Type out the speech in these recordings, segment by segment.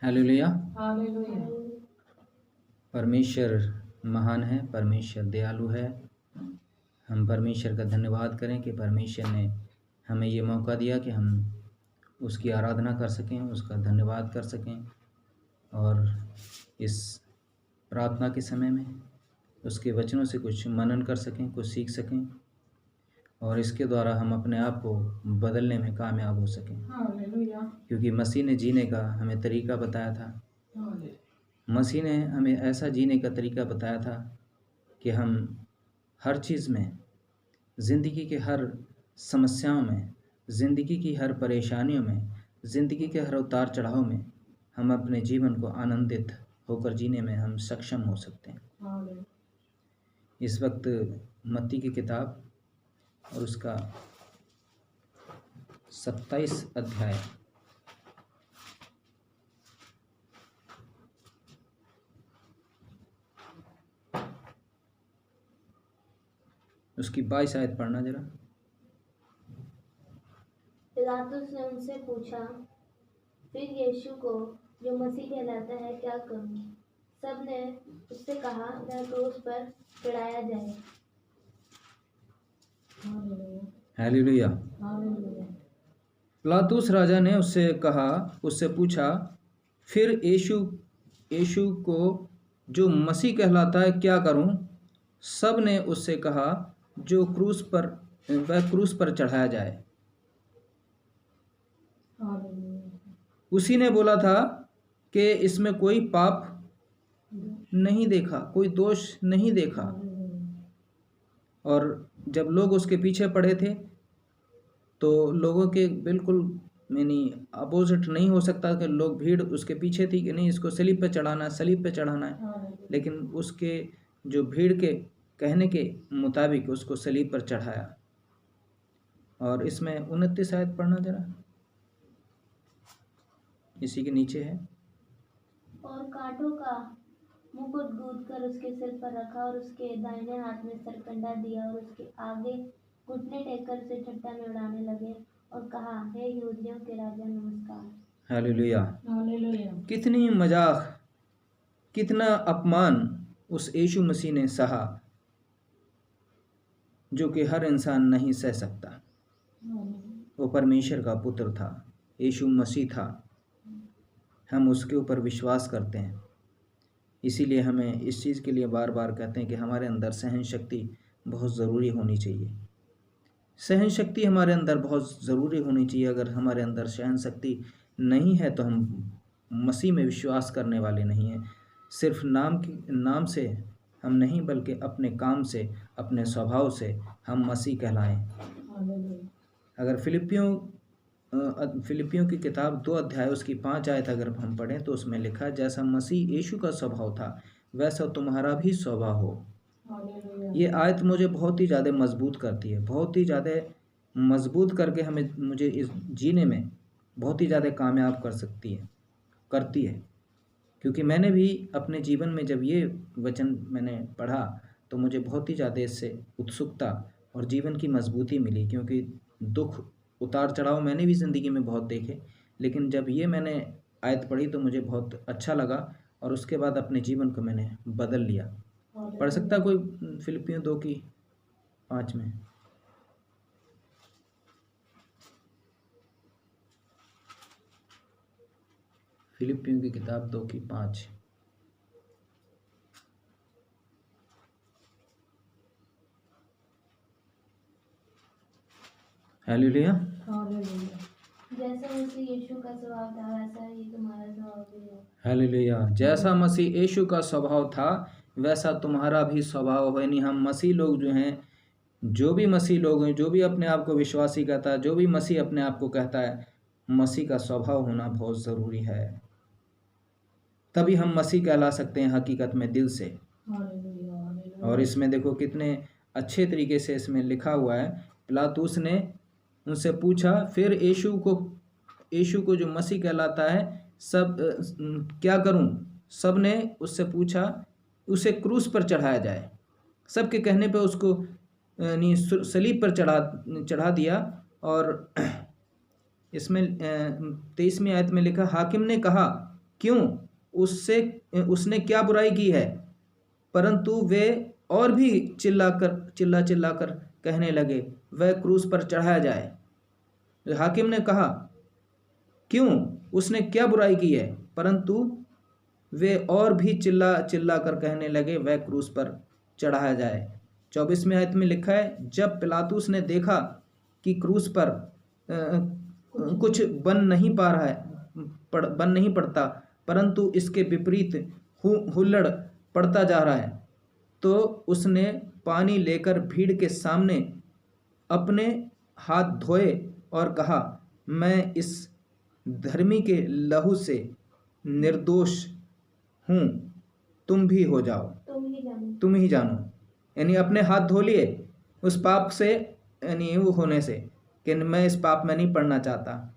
Hallelujah. Hallelujah. परमेश्वर महान है, परमेश्वर दयालु है। हम परमेश्वर का धन्यवाद करें कि परमेश्वर ने हमें ये मौका दिया कि हम उसकी आराधना कर सकें, उसका धन्यवाद कर सकें और इस प्रार्थना के समय में उसके वचनों से कुछ मनन कर सकें, कुछ सीख सकें और इसके द्वारा हम अपने आप को बदलने में कामयाब हो सकें। हालेलुया। क्योंकि मसीह ने जीने का हमें तरीका बताया था। मसीह ने हमें ऐसा जीने का तरीका बताया था कि हम हर चीज़ में, ज़िंदगी के हर समस्याओं में, ज़िंदगी की हर परेशानियों में, ज़िंदगी के हर उतार चढ़ाव में हम अपने जीवन को आनंदित होकर जीने में हम सक्षम हो सकते हैं। इस वक्त मत्ती की किताब और उसका 27 अध्याय उसकी 22 आयत पढ़ना जरा। पिलातुस ने उनसे पूछा, फिर यीशु को जो मसीह कहलाता है क्या करूं? सब ने उससे कहा, वह क्रूस पर चढ़ाया जाए। हालेलुया। पिलातुस राजा ने उससे पूछा, फिर यीशु को जो मसीह कहलाता है क्या करूं? सब ने उससे कहा, जो वह क्रूस पर चढ़ाया जाए। उसी ने बोला था कि इसमें कोई पाप नहीं देखा, कोई दोष नहीं देखा। और जब लोग उसके पीछे पड़े थे तो लोगों के बिल्कुल अपोजिट नहीं हो सकता कि लोग भीड़ उसके पीछे थी कि नहीं इसको सलीब पे चढ़ाना है, सलीब पे चढ़ाना है। लेकिन उसके जो भीड़ के कहने के मुताबिक उसको सलीब पर चढ़ाया। और इसमें 29 आयत पढ़ना जरा, इसी के नीचे है। और कांटों का मुकुट गूंथ कर उसके सिर पर रखा और उसके दाहिने हाथ में सरकंडा दिया और उसके आगे घुटने टेककर उसे ठट्ठा में उड़ाने लगे और कहा, हे यहूदियों के राजा नमस्कार। हालेलुया। हालेलुया। कितनी मजाक, कितना अपमान उस यीशु मसीह ने सहा जो कि हर इंसान नहीं सह सकता। वो परमेश्वर का पुत्र था, यीशु मसीह था। हम उसके ऊपर विश्वास करते हैं, इसीलिए हमें इस चीज़ के लिए बार बार कहते हैं कि हमारे अंदर सहन शक्ति बहुत ज़रूरी होनी चाहिए। सहन शक्ति हमारे अंदर बहुत ज़रूरी होनी चाहिए। अगर हमारे अंदर सहन शक्ति नहीं है तो हम मसीह में विश्वास करने वाले नहीं हैं। सिर्फ नाम से हम नहीं, बल्कि अपने काम से, अपने स्वभाव से हम मसीह कहलाएं। अगर फिलिपियों की किताब 2 अध्याय उसकी 5 आयत अगर हम पढ़ें तो उसमें लिखा है, जैसा मसीह यीशु का स्वभाव था वैसा तुम्हारा भी स्वभाव हो। ये आयत मुझे बहुत ही ज़्यादा मजबूत करती है, बहुत ही ज़्यादा मजबूत करके मुझे इस जीने में बहुत ही ज़्यादा कामयाब करती है। क्योंकि मैंने भी अपने जीवन में जब ये वचन मैंने पढ़ा तो मुझे बहुत ही ज़्यादा इससे उत्सुकता और जीवन की मजबूती मिली। क्योंकि दुख उतार चढ़ाव मैंने भी ज़िंदगी में बहुत देखे, लेकिन जब ये मैंने आयत पढ़ी तो मुझे बहुत अच्छा लगा और उसके बाद अपने जीवन को मैंने बदल लिया। पढ़ सकता कोई फिलिपियों 2 की 5 में? फिलिपियों की किताब 2 की 5। हालेलुया। जैसा मसीह यीशु का स्वभाव था वैसा ही तुम्हारा स्वभाव भी है। हालेलुया। जैसा मसीह यीशु का स्वभाव था वैसा तुम्हारा भी स्वभाव हो। यानी हम मसीह लोग जो हैं, जो भी मसीह लोग हैं, जो भी अपने आप को विश्वासी कहता है, जो भी मसीह अपने आप को कहता है, मसीह का स्वभाव होना बहुत ज़रूरी है। तभी हम मसीह कहला सकते हैं हकीकत में दिल से। और इसमें देखो कितने अच्छे तरीके से इसमें लिखा हुआ है। पिलातुस ने उनसे पूछा, फिर यीशु को जो मसीह कहलाता है सब क्या करूं? सब ने उससे पूछा, उसे क्रूस पर चढ़ाया जाए। सबके कहने पे उसको सलीब पर चढ़ा दिया। और इसमें 23वीं आयत में लिखा, हाकिम ने कहा क्यों उसने क्या बुराई की है। परंतु वे और भी चिल्ला कर कहने लगे, वह क्रूस पर चढ़ाया जाए। हाकिम ने कहा, क्यों, उसने क्या बुराई की है। परंतु वे और भी चिल्ला कर कहने लगे, वह क्रूस पर चढ़ाया जाए। 24वें आयत में लिखा है, जब पिलातुस ने देखा कि क्रूस पर कुछ बन नहीं पड़ता, परंतु इसके विपरीत हुल्लड़ पड़ता जा रहा है, तो उसने पानी लेकर भीड़ के सामने अपने हाथ धोए और कहा, मैं इस धर्मी के लहू से निर्दोष हूँ, तुम भी हो जाओ, तुम ही जानो। यानी अपने हाथ धो लिए उस पाप से, यानी वो होने से कि मैं इस पाप में नहीं पड़ना चाहता,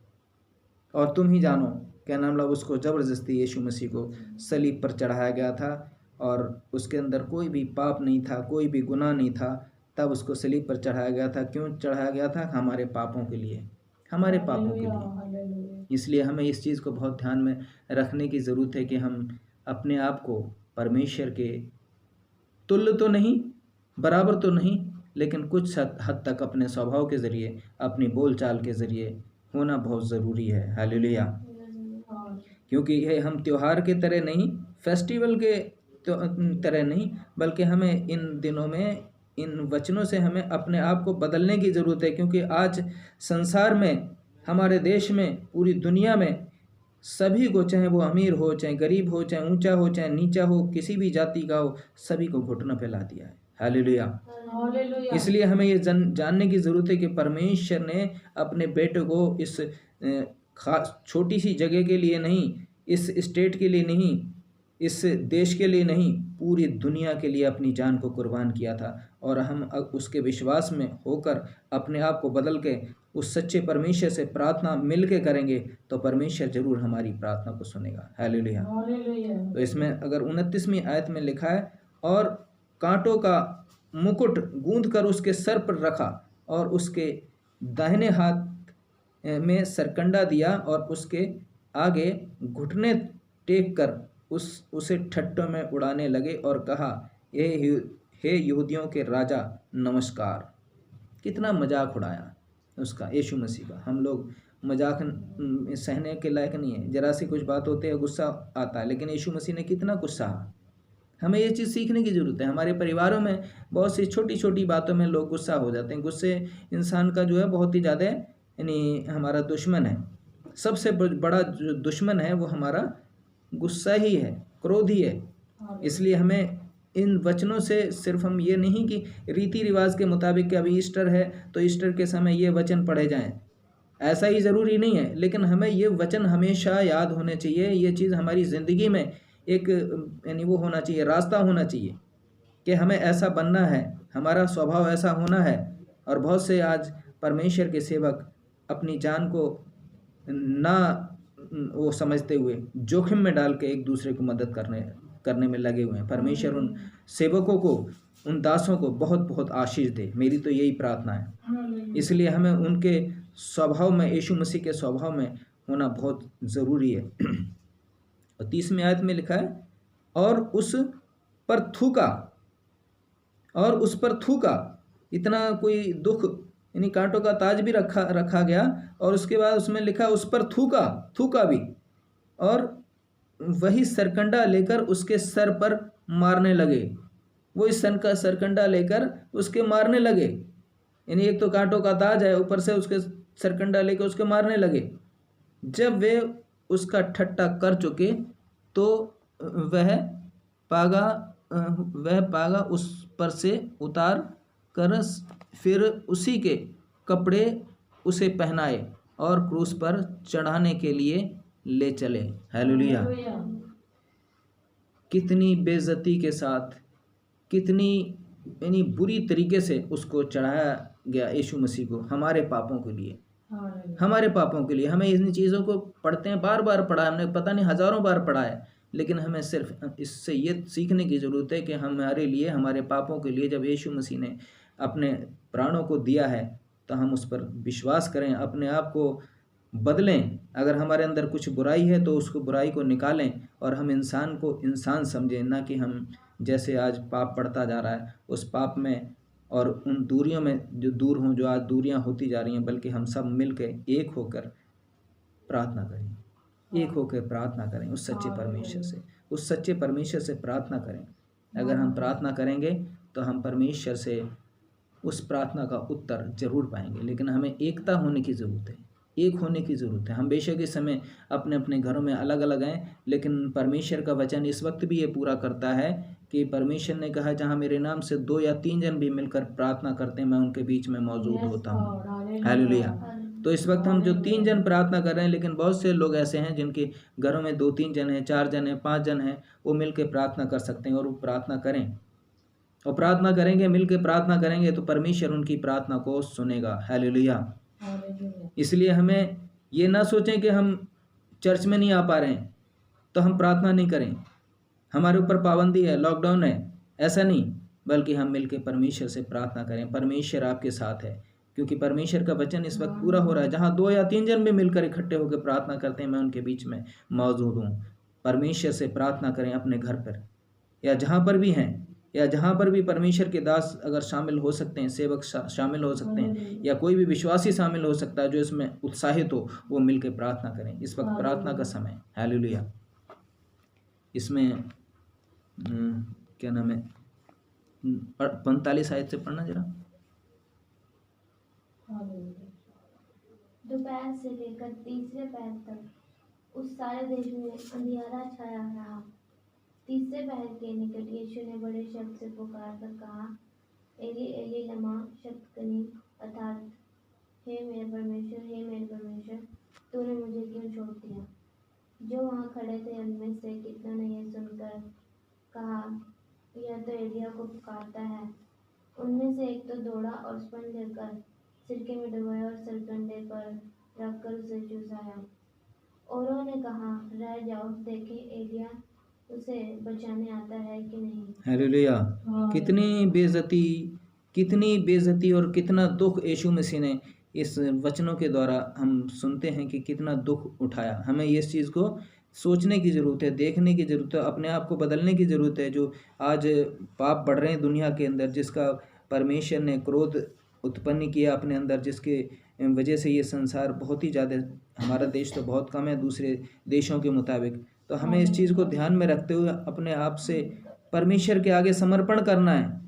और तुम ही जानो। क्या नाम ला, उसको ज़बरदस्ती यीशु मसीह को सलीब पर चढ़ाया गया था और उसके अंदर कोई भी पाप नहीं था, कोई भी गुनाह नहीं था, तब उसको सलीब पर चढ़ाया गया था। क्यों चढ़ाया गया था? हमारे पापों के लिए, हमारे पापों के लिए। इसलिए हमें इस चीज़ को बहुत ध्यान में रखने की ज़रूरत है कि हम अपने आप को परमेश्वर के तुल्य तो नहीं, बराबर तो नहीं, लेकिन कुछ हद तक अपने स्वभाव के ज़रिए, अपनी बोलचाल के ज़रिए होना बहुत ज़रूरी है। हालेलुया। क्योंकि ये हम त्यौहार के तरह नहीं, फेस्टिवल के तरह नहीं, बल्कि हमें इन दिनों में इन वचनों से हमें अपने आप को बदलने की ज़रूरत है। क्योंकि आज संसार में, हमारे देश में, पूरी दुनिया में सभी को, चाहे वो अमीर हो, चाहे गरीब हो, चाहे ऊंचा हो, चाहे नीचा हो, किसी भी जाति का हो, सभी को घुटना फैला दिया है। हालेलुया। इसलिए हमें ये जानने की ज़रूरत है कि परमेश्वर ने अपने बेटे को इस खास छोटी सी जगह के लिए नहीं, इस स्टेट के लिए नहीं, इस देश के लिए नहीं, पूरी दुनिया के लिए अपनी जान को कुर्बान किया था। और हम उसके विश्वास में होकर अपने आप को बदल के उस सच्चे परमेश्वर से प्रार्थना मिल के करेंगे तो परमेश्वर जरूर हमारी प्रार्थना को सुनेगा। हालेलुया। तो इसमें अगर 29वीं आयत में लिखा है, और कांटों का मुकुट गूंथ कर उसके सर पर रखा और उसके दाहिने हाथ में सरकंडा दिया और उसके आगे घुटने टेक कर उसे ठट्ठों में उड़ाने लगे और कहा, हे यहूदियों के राजा नमस्कार। कितना मजाक उड़ाया उसका, यीशु मसीह का। हम लोग मजाक सहने के लायक नहीं है, जरा सी कुछ बात होती है गुस्सा आता है, लेकिन यीशु मसीह ने कितना कुछ सहा। हमें ये चीज़ सीखने की ज़रूरत है। हमारे परिवारों में बहुत सी छोटी छोटी बातों में लोग गुस्सा हो जाते हैं। गुस्से इंसान का जो है बहुत ही ज़्यादा, यानी हमारा दुश्मन है। सबसे बड़ा जो दुश्मन है वो हमारा गुस्सा ही है, क्रोध ही है। इसलिए हमें इन वचनों से सिर्फ हम ये नहीं कि रीति रिवाज के मुताबिक कि अभी ईस्टर है तो ईस्टर के समय ये वचन पढ़े जाएं, ऐसा ही ज़रूरी नहीं है। लेकिन हमें ये वचन हमेशा याद होने चाहिए। ये चीज़ हमारी ज़िंदगी में एक, यानी वो होना चाहिए, रास्ता होना चाहिए कि हमें ऐसा बनना है, हमारा स्वभाव ऐसा होना है। और बहुत से आज परमेश्वर के सेवक अपनी जान को ना वो समझते हुए जोखिम में डाल के एक दूसरे को मदद करने में लगे हुए हैं। परमेश्वर उन सेवकों को, उन दासों को बहुत बहुत आशीष दे, मेरी तो यही प्रार्थना है। इसलिए हमें उनके स्वभाव में, यीशु मसीह के स्वभाव में होना बहुत ज़रूरी है। और 30वीं आयत में लिखा है, और उस पर थूका। इतना कोई दुख, यानी कांटों का ताज भी रखा गया, और उसके बाद उसमें लिखा उस पर थूका भी, और वही सरकंडा लेकर उसके सर पर मारने लगे। वो इस सन का सरकंडा लेकर उसके मारने लगे। यानी एक तो कांटों का ताज है, ऊपर से उसके सरकंडा लेकर उसके मारने लगे। जब वे उसका ठट्टा कर चुके तो वह पागा उस पर से उतार कर फिर उसी के कपड़े उसे पहनाए और क्रूस पर चढ़ाने के लिए ले चले। हालेलुया। कितनी बेइज्जती के साथ, कितनी यानी बुरी तरीके से उसको चढ़ाया गया यीशु मसीह को, हमारे पापों के लिए, हमारे पापों के लिए। हमें इन चीज़ों को पढ़ते हैं, बार बार पढ़ा है हमने, पता नहीं हज़ारों बार पढ़ा है, लेकिन हमें सिर्फ इससे ये सीखने की ज़रूरत है कि हमारे लिए, हमारे पापों के लिए जब यीशु मसीह ने अपने प्राणों को दिया है तो हम उस पर विश्वास करें, अपने आप को बदलें। अगर हमारे अंदर कुछ बुराई है तो उसको बुराई को निकालें और हम इंसान को इंसान समझें, ना कि हम जैसे आज पाप बढ़ता जा रहा है उस पाप में और उन दूरियों में जो दूर हों, जो आज दूरियां होती जा रही हैं, बल्कि हम सब मिलकर एक होकर प्रार्थना करें, एक होकर प्रार्थना करें उस सच्चे परमेश्वर से, उस सच्चे परमेश्वर से प्रार्थना करें। अगर हम प्रार्थना करेंगे तो हम परमेश्वर से उस प्रार्थना का उत्तर जरूर पाएंगे, लेकिन हमें एकता होने की ज़रूरत है, एक होने की ज़रूरत है। हम बेशक इस समय अपने अपने घरों में अलग अलग हैं, लेकिन परमेश्वर का वचन इस वक्त भी ये पूरा करता है कि परमेश्वर ने कहा जहाँ मेरे नाम से 2 या 3 जन भी मिलकर प्रार्थना करते हैं मैं उनके बीच में मौजूद होता हूँ। हालेलुया। तो इस वक्त हम जो 3 जन प्रार्थना कर रहे हैं, लेकिन बहुत से लोग ऐसे हैं जिनके घरों में 2-3 जन हैं, 4 जन हैं, 5 जन हैं, वो मिलकर प्रार्थना कर सकते हैं और वो प्रार्थना करें और प्रार्थना करेंगे, मिलकर प्रार्थना करेंगे तो परमेश्वर उनकी प्रार्थना को सुनेगा। हालेलुया। इसलिए हमें ये ना सोचें कि हम चर्च में नहीं आ पा रहे हैं तो हम प्रार्थना नहीं करें, हमारे ऊपर पाबंदी है, लॉकडाउन है, ऐसा नहीं, बल्कि हम मिलकर परमेश्वर से प्रार्थना करें। परमेश्वर आपके साथ है, क्योंकि परमेश्वर का वचन इस वक्त पूरा हो रहा है। जहाँ 2 या 3 जन भी मिलकर इकट्ठे होकर प्रार्थना करते हैं मैं उनके बीच में मौजूद हूँ। परमेश्वर से प्रार्थना करें अपने घर पर या जहाँ पर भी हैं, या जहाँ पर भी परमेश्वर के दास अगर शामिल हो सकते हैं, सेवक शामिल हो सकते हैं, या कोई भी विश्वासी शामिल हो सकता है जो इसमें उत्साहित हो, वो मिलकर प्रार्थना करें। इस वक्त प्रार्थना का समय। हालेलुया। इसमें क्या नाम है, 45 आयत से पढ़ना जरा। दोपहर से लेकर तीसरे पहर तक उस सारे देश में अंधियारा छाया रहा। तीसरे पहर के निकट यीशु ने बड़े शब्द से पुकार कर कहा, एली एली लमा शबक्तनी, अर्थात हे मेरे परमेश्वर, हे मेरे परमेश्वर, तूने मुझे क्यों छोड़ दिया। जो वहाँ खड़े थे उनमें से कितनों ने यह सुनकर कहा, यह तो एलिया को पुकारता है। उनमें से एक तो दौड़ा और स्पंज लेकर सिरके में डुबोया और सरकंडे पर रखकर उसे चूसाया। औरों ने कहा, रह जाओ, देखें एलिया उसे बचाने आता है कि नहीं। हालेलुया। कितनी बेइज्जती और कितना दुख यीशु मसीह ने इस वचनों के द्वारा हम सुनते हैं कि कितना दुख उठाया। हमें इस चीज़ को सोचने की ज़रूरत है, देखने की ज़रूरत है, अपने आप को बदलने की ज़रूरत है। जो आज पाप बढ़ रहे हैं दुनिया के अंदर, जिसका परमेश्वर ने क्रोध उत्पन्न किया अपने अंदर, जिसके वजह से ये संसार बहुत ही ज़्यादा, हमारा देश तो बहुत कम है दूसरे देशों के मुताबिक, तो हमें इस चीज़ को ध्यान में रखते हुए अपने आप से परमेश्वर के आगे समर्पण करना है।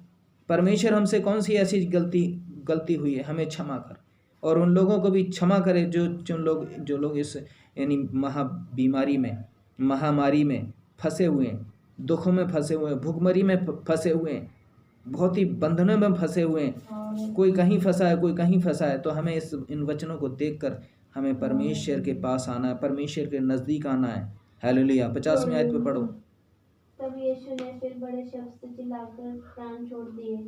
परमेश्वर हमसे कौन सी ऐसी गलती हुई है, हमें क्षमा कर, और उन लोगों को भी क्षमा करे जो लोग इस यानी बीमारी में, महामारी में फंसे हुए हैं, दुखों में फंसे हुए हैं, भूखमरी में फंसे हुए हैं, बहुत ही बंधनों में फंसे हुए हैं। कोई कहीं फंसा है, कोई कहीं फंसा है। तो हमें इन वचनों को देखकर हमें परमेश्वर के पास आना है, परमेश्वर के नज़दीक आना है। हालेलुया। 50वें आयत पे पढ़ो। तब यीशु ने फिर बड़े शब्द से चिल्लाकर प्राण छोड़ दिए,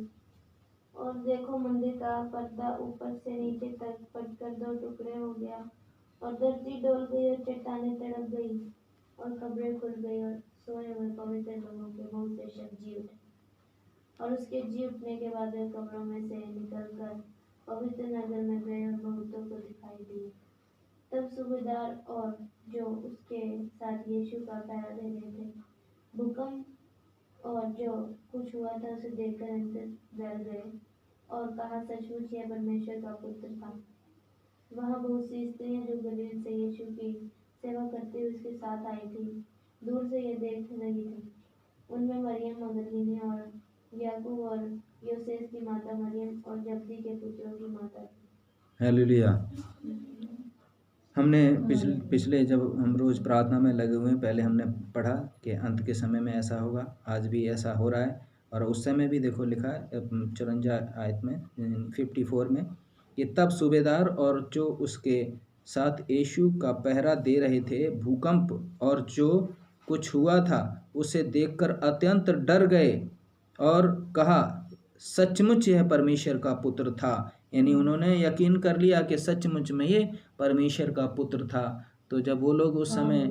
और देखो मंदिर का पर्दा ऊपर से नीचे तक फटकर 2 टुकड़े हो गया, और धरती डोल गई और चट्टानें तड़प गई, और कब्रें खुल गई, और सोए हुए पवित्र लोगों के मुंह से शब्द जी उठे। और उसके जी उठने के बाद वे कब्रों में से निकलकर पवित्र नगर में गए और बहुतों को दिखाई दिए। तब सूबेदार और जो उसके साथ यीशु का पहरा दे रहे थे भूकंप और जो कुछ हुआ था उसे देखकर अंतर डर गए और कहा, सचमुच यह परमेश्वर का पुत्र था। वहाँ बहुत सी स्त्रियां जो गलील से यीशु की सेवा करती हुई उसके साथ आई थी, दूर से ये देख रही थी। उनमें मरियम मगदलीनी और याकूब और योसेस की माता मरियम और जब्दी के पुत्रों की माता थी। हालेलुया। हमने पिछले जब हम रोज़ प्रार्थना में लगे हुए हैं, पहले हमने पढ़ा कि अंत के समय में ऐसा होगा, आज भी ऐसा हो रहा है। और उस समय भी देखो लिखा है 54 आयत में 54 में कि तब सूबेदार और जो उसके साथ यीशु का पहरा दे रहे थे भूकंप और जो कुछ हुआ था उसे देखकर अत्यंत डर गए और कहा, सचमुच यह परमेश्वर का पुत्र था। यानी उन्होंने यकीन कर लिया कि सचमुच में ये परमेश्वर का पुत्र था। तो जब वो लोग उस समय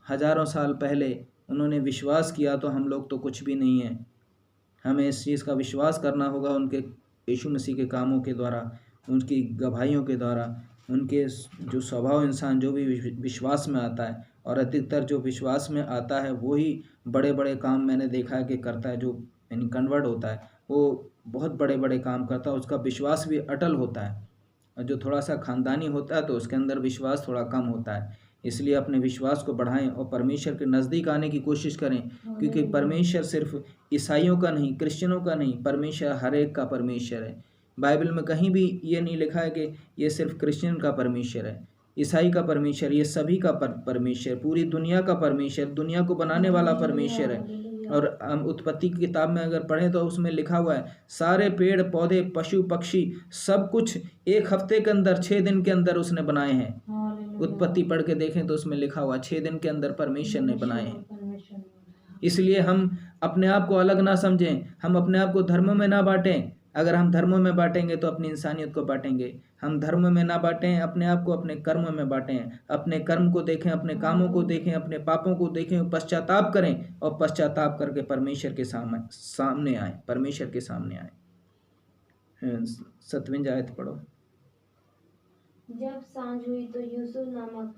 हजारों साल पहले उन्होंने विश्वास किया, तो हम लोग तो कुछ भी नहीं है। हमें इस चीज़ का विश्वास करना होगा उनके यीशु मसीह के कामों के द्वारा, उनकी गवाहियों के द्वारा, उनके जो स्वभाव इंसान जो भी विश्वास में आता है, और अधिकतर जो विश्वास में आता है वही बड़े बड़े काम मैंने देखा है कि करता है। जो यानी कन्वर्ट होता है वो बहुत बड़े बड़े काम करता है, उसका विश्वास भी अटल होता है। और जो थोड़ा सा खानदानी होता है तो उसके अंदर विश्वास थोड़ा कम होता है। इसलिए अपने विश्वास को बढ़ाएं और परमेश्वर के नज़दीक आने की कोशिश करें, क्योंकि परमेश्वर सिर्फ ईसाइयों का नहीं, क्रिश्चियनों का नहीं, परमेश्वर हर एक का परमेश्वर है। बाइबल में कहीं भी ये नहीं लिखा है कि ये सिर्फ क्रिश्चियन का परमेश्वर है, ईसाई का परमेश्वर, ये सभी का परमेश्वर, पूरी दुनिया का परमेश्वर, दुनिया को बनाने वाला परमेश्वर है। और हम उत्पत्ति की किताब में अगर पढ़ें तो उसमें लिखा हुआ है सारे पेड़ पौधे पशु पक्षी सब कुछ एक हफ्ते के अंदर 6 दिन के अंदर उसने बनाए हैं। उत्पत्ति पढ़ के देखें तो उसमें लिखा हुआ 6 दिन के अंदर परमेश्वर ने बनाए हैं। इसलिए हम अपने आप को अलग ना समझें, हम अपने आप को धर्म में ना बांटें। अगर हम धर्म में बांटेंगे तो अपनी इंसानियत को बांटेंगे। हम धर्म में ना बांटें, अपने आप को अपने कर्म में बांटें। अपने कर्म को देखें, अपने कामों को देखें, अपने पापों को देखें, पश्चाताप करें और पश्चाताप करके परमेश्वर के सामने आए, परमेश्वर के सामने आए। 7वीं आयत पढ़ो। जब सांझ हुई तो यूसुफ नामक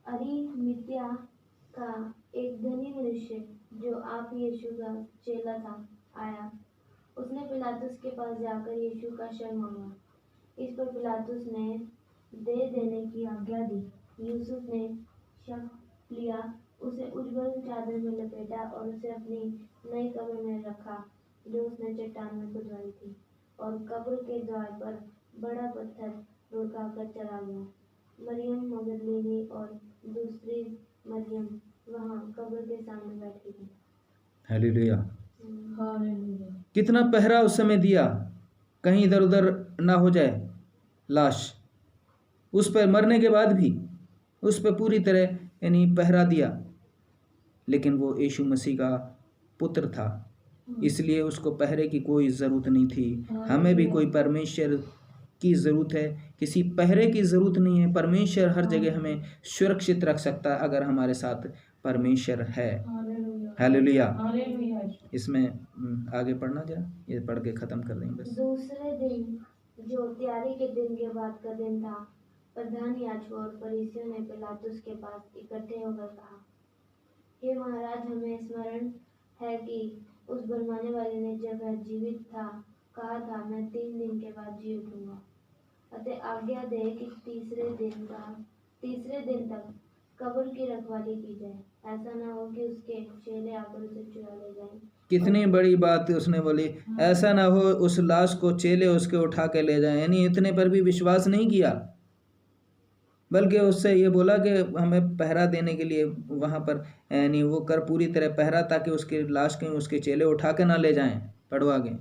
अरिमतिया का एक धनी मनुष्य जो आप यीशु का चेला था आया। उसने पिलातुस के पास जाकर यीशु का शव मांगा। इस पर पिलातुस ने दे देने की आज्ञा दी। यूसुफ ने शव लिया, उसे उजगल चादर में लपेटा और उसे अपनी नई कब्र में रखा जो उसने चट्टान में खुदवाई थी, और कब्र के द्वार पर बड़ा पत्थर लुढ़काकर चला गया। मरियम मगदलीनी और दूसरी मरियम वहां कब्र के सामने बैठी थी। हालेलुया। हालेलुया। कितना पहरा उस समय दिया, कहीं इधर उधर ना हो जाए लाश। उस पर मरने के बाद भी उस पर पूरी तरह यानी पहरा दिया। लेकिन वो यीशु मसीह का पुत्र था, इसलिए उसको पहरे की कोई ज़रूरत नहीं थी। हमें भी कोई परमेश्वर की ज़रूरत है, किसी पहरे की ज़रूरत नहीं है। परमेश्वर हर जगह हमें सुरक्षित रख सकता है अगर हमारे साथ परमेश्वर है। हालेलुया। इसमें आगे पढ़ना जरा, ये पढ़ के ख़त्म कर देंगे बस। दूसरे दिन जो त्यारी के दिन के बाद का दिन था, प्रधान याजकों और फरीसियों ने पिलातुस के पास इकट्ठे होकर कहा, हे महाराज, हमें स्मरण है कि उस भरमाने वाले ने जब वह जीवित था कहा था, मैं 3 दिन के बाद जी उठूंगा। अतः आज्ञा दे कि तीसरे दिन तक कब्र की रखवाली की जाए, ऐसा ना हो कि उसके चेले आकर उसे चुरा ले जाएं। कितनी बड़ी बात उसने बोली, ऐसा ना हो उस लाश को चेले उसके उठा के ले जाएं। यानी इतने पर भी विश्वास नहीं किया, बल्कि उससे ये बोला कि हमें पहरा देने के लिए वहाँ पर यानी वो कर पूरी तरह पहरा, ताकि उसके लाश कहीं उसके चेले उठा के ना ले जाएं। पढ़ो आगे।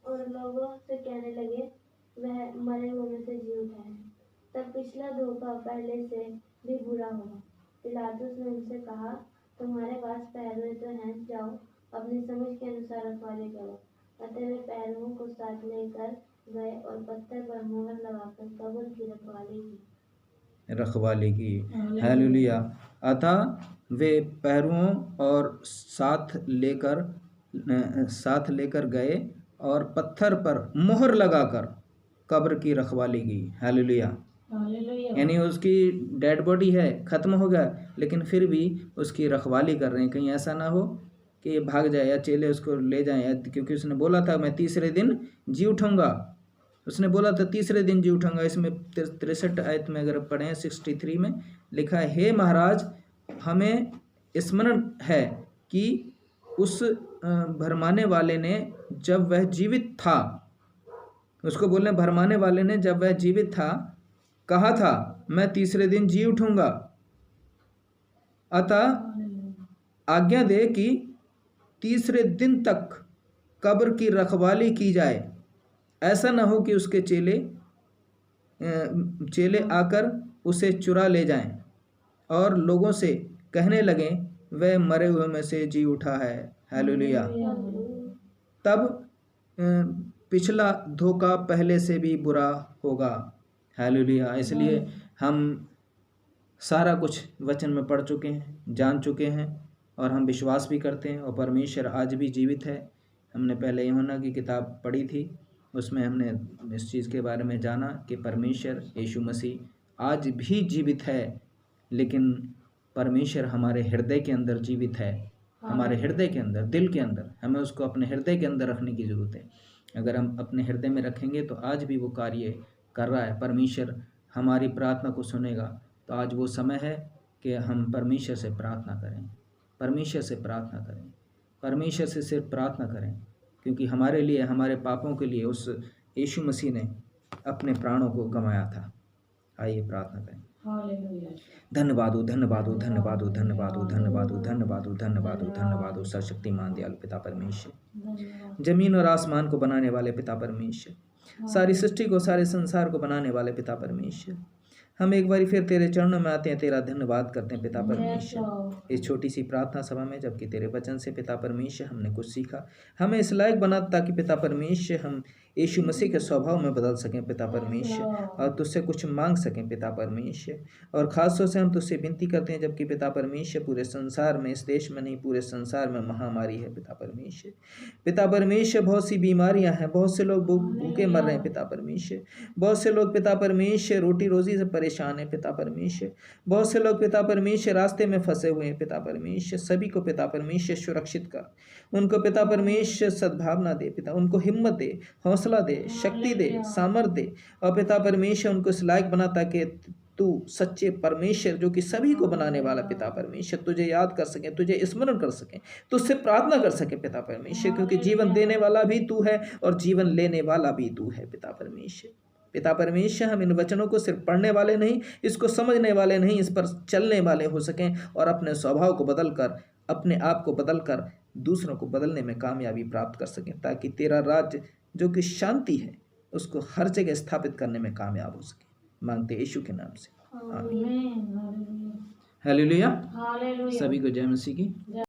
और लोगों से कहने लगे, वह मरे हुए में से जी उठा है, तब पिछला धोखा पहले से भी बुरा होगा। पिलातुस ने उनसे कहा, तुम्हारे पास पहरुए तो हैं, जाओ अपनी समझ के अनुसार रखवाली करो। अतः वे पहरुओं को साथ लेकर गए और पत्थर पर मोहर लगाकर कब्र की रखवाली की। हालेलुया। अतः वे पहरुओं और साथ लेकर गए और पत्थर पर मोहर लगाकर कब्र की रखवाली की। हालेलुया। यानी उसकी डेड बॉडी है, ख़त्म हो गया, लेकिन फिर भी उसकी रखवाली कर रहे हैं, कहीं ऐसा ना हो कि ये भाग जाए या चेले उसको ले जाएं। क्योंकि उसने बोला था मैं तीसरे दिन जी उठूँगा, उसने बोला था तीसरे दिन जी उठूँगा। इसमें 63 आयत में अगर पढ़ें 63 में लिखा है, हे महाराज, हमें स्मरण है कि उस भरमाने वाले ने जब वह जीवित था, उसको बोलने भरमाने वाले ने जब वह जीवित था कहा था, मैं तीसरे दिन जी उठूँगा। अतः आज्ञा दे कि तीसरे दिन तक कब्र की रखवाली की जाए, ऐसा न हो कि उसके चेले आकर उसे चुरा ले जाएं और लोगों से कहने लगें, वह मरे हुए में से जी उठा है। हालेलुया। तब पिछला धोखा पहले से भी बुरा होगा। हालेलुया। इसलिए हम सारा कुछ वचन में पढ़ चुके हैं, जान चुके हैं, और हम विश्वास भी करते हैं, और परमेश्वर आज भी जीवित है। हमने पहले यूहन्ना की किताब पढ़ी थी उसमें हमने इस चीज़ के बारे में जाना कि परमेश्वर यीशु मसीह आज भी जीवित है, लेकिन परमेश्वर हमारे हृदय के अंदर जीवित है, हमारे हृदय के अंदर, दिल के अंदर। हमें उसको अपने हृदय के अंदर रखने की ज़रूरत है। अगर हम अपने हृदय में रखेंगे तो आज भी वो कार्य कर रहा है। परमेश्वर हमारी प्रार्थना को सुनेगा। तो आज वो समय है कि हम परमेश्वर से प्रार्थना करें, परमेश्वर से प्रार्थना करें, परमेश्वर से सिर्फ प्रार्थना करें, क्योंकि हमारे लिए, हमारे पापों के लिए उस यीशु मसीह ने अपने प्राणों को गंवाया था। आइए प्रार्थना करें। धन्यवाद हो, धन्यवाद हो, धन्यवाद हो, धन्यवाद हो, धन्यवाद हो, धन्यवाद हो, धन्यवाद हो, धन्यवाद हो सर्वशक्तिमान दयालु पिता परमेश्वर, जमीन और आसमान को बनाने वाले पिता परमेश्वर, सारी सृष्टि को, सारे संसार को बनाने वाले पिता परमेश्वर, हम एक बार फिर तेरे चरणों में आते हैं, तेरा धन्यवाद करते हैं पिता परमेश्वर। इस छोटी सी प्रार्थना सभा में जबकि तेरे वचन से पिता परमेश्वर हमने कुछ सीखा, हमें इस लायक बना ताकि पिता परमेश्वर हम यीशु मसीह के स्वभाव में बदल सकें पिता परमेश्वर, और तुझसे कुछ मांग सकें पिता परमेश्वर। और ख़ासतौर से हम तुझसे विनती करते हैं जबकि पिता परमेश्वर पूरे संसार में, इस देश में नहीं पूरे संसार में महामारी है पिता परमेश्वर। पिता परमेश्वर बहुत सी बीमारियां हैं, बहुत से लोग भूखे मर रहे हैं पिता परमेश्वर, बहुत से लोग पिता परमेश्वर रोटी रोजी से परेशान है पिता परमेश्वर, बहुत से लोग पिता परमेश्वर रास्ते में फंसे हुए हैं पिता परमेश्वर। सभी को पिता परमेश्वर सुरक्षित कर, उनको पिता परमेश्वर सद्भावना दे पिता, उनको हिम्मत दे, हौसला दे, शक्ति दे, सामर्थ दे, और पिता परमेश्वर उनको इस लायक बनाता कि तू सच्चे परमेश्वर जो कि सभी को बनाने वाला पिता परमेश्वर तुझे याद कर सके, तुझे स्मरण कर सके, तुझसे प्रार्थना कर सके पिता परमेश्वर, क्योंकि जीवन देने वाला भी तू है और जीवन लेने वाला भी तू है पिता परमेश्वर। पिता परमेश्वर हम इन वचनों को सिर्फ पढ़ने वाले नहीं, इसको समझने वाले नहीं, इस पर चलने वाले हो सकें और अपने स्वभाव को बदलकर, अपने आप को बदलकर दूसरों को बदलने में कामयाबी प्राप्त कर सकें, ताकि तेरा राज्य जो कि शांति है उसको हर जगह स्थापित करने में कामयाब हो सके। मांगते यीशु के नाम से, आमीन। हालेलुया। सभी को जय मसीह की।